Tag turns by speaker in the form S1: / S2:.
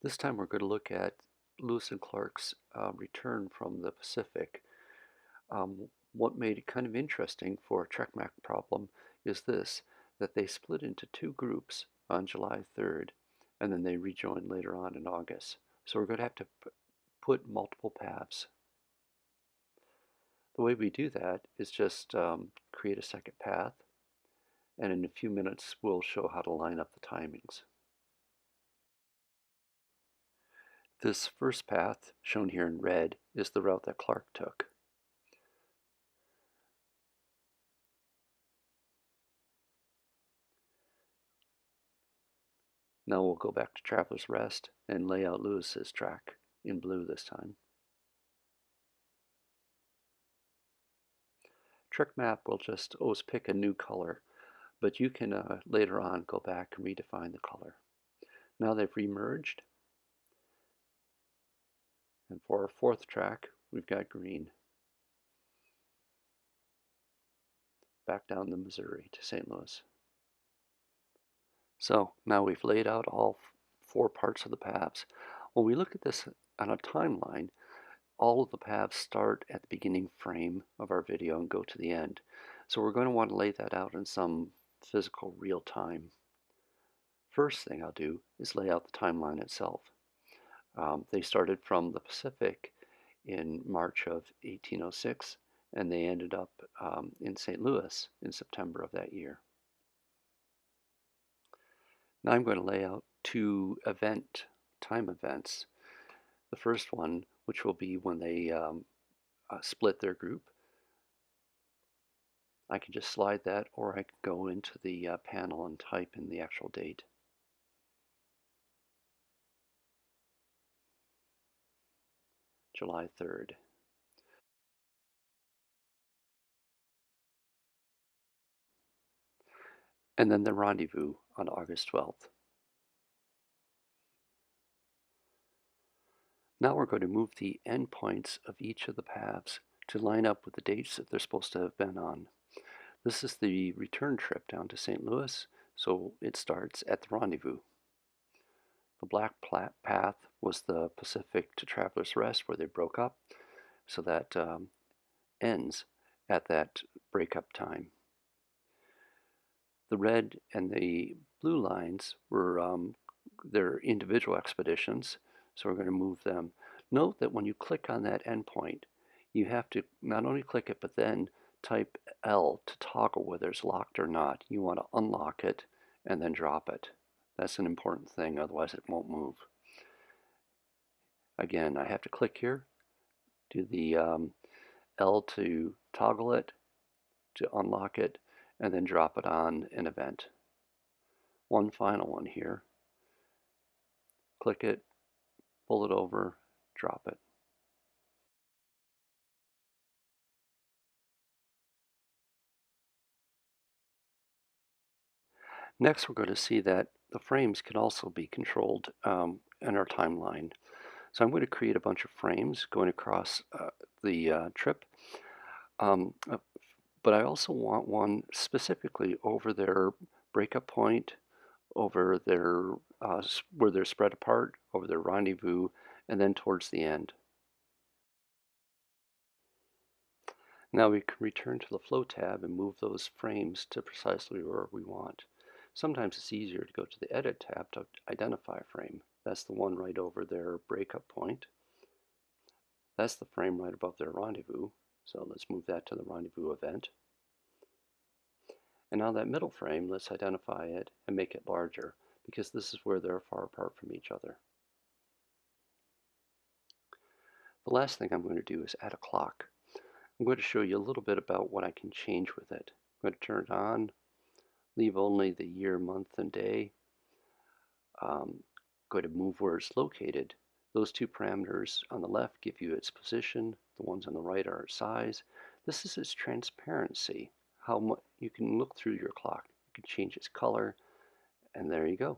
S1: This time we're going to look at Lewis and Clark's return from the Pacific. What made it kind of interesting for a TrekMap problem is this, that they split into two groups on July 3rd, and then they rejoined later on in August. So we're going to have to put multiple paths. The way we do that is just create a second path, and in a few minutes we'll show how to line up the timings. This first path, shown here in red, is the route that Clark took. Now we'll go back to Traveler's Rest and lay out Lewis's track in blue this time. TrekMap will just always pick a new color, but you can later on go back and redefine the color. Now they've remerged, and for our fourth track, we've got green. Back down the Missouri to St. Louis. So now we've laid out all four parts of the paths. When we look at this on a timeline, all of the paths start at the beginning frame of our video and go to the end. So we're going to want to lay that out in some physical real time. First thing I'll do is lay out the timeline itself. They started from the Pacific in March of 1806, and they ended up in St. Louis in September of that year. Now I'm going to lay out two time events. The first one, which will be when they split their group. I can just slide that, or I can go into the panel and type in the actual date. July 3rd. And then the rendezvous on August 12th. Now we're going to move the endpoints of each of the paths to line up with the dates that they're supposed to have been on. This is the return trip down to St. Louis, so it starts at the rendezvous. The black path was the Pacific to Traveler's Rest, where they broke up, so that ends at that breakup time. The red and the blue lines were their individual expeditions, so we're going to move them. Note that when you click on that endpoint, you have to not only click it, but then type L to toggle whether it's locked or not. You want to unlock it and then drop it. That's an important thing, otherwise it won't move. Again, I have to click here, do the L to toggle it, to unlock it, and then drop it on an event. One final one here. Click it, pull it over, drop it. Next, we're going to see that the frames can also be controlled in our timeline. So I'm going to create a bunch of frames going across the trip. But I also want one specifically over their breakup point, over their where they're spread apart, over their rendezvous, and then towards the end. Now we can return to the Flow tab and move those frames to precisely where we want. Sometimes it's easier to go to the Edit tab to identify a frame. That's the one right over their breakup point. That's the frame right above their rendezvous. So let's move that to the rendezvous event. And now that middle frame, let's identify it and make it larger, because this is where they're far apart from each other. The last thing I'm going to do is add a clock. I'm going to show you a little bit about what I can change with it. I'm going to turn it on, leave only the year, month, and day. Going to move where it's located. Those two parameters on the left give you its position. The ones on the right are its size. This is its transparency. How much you can look through your clock. You can change its color, and there you go.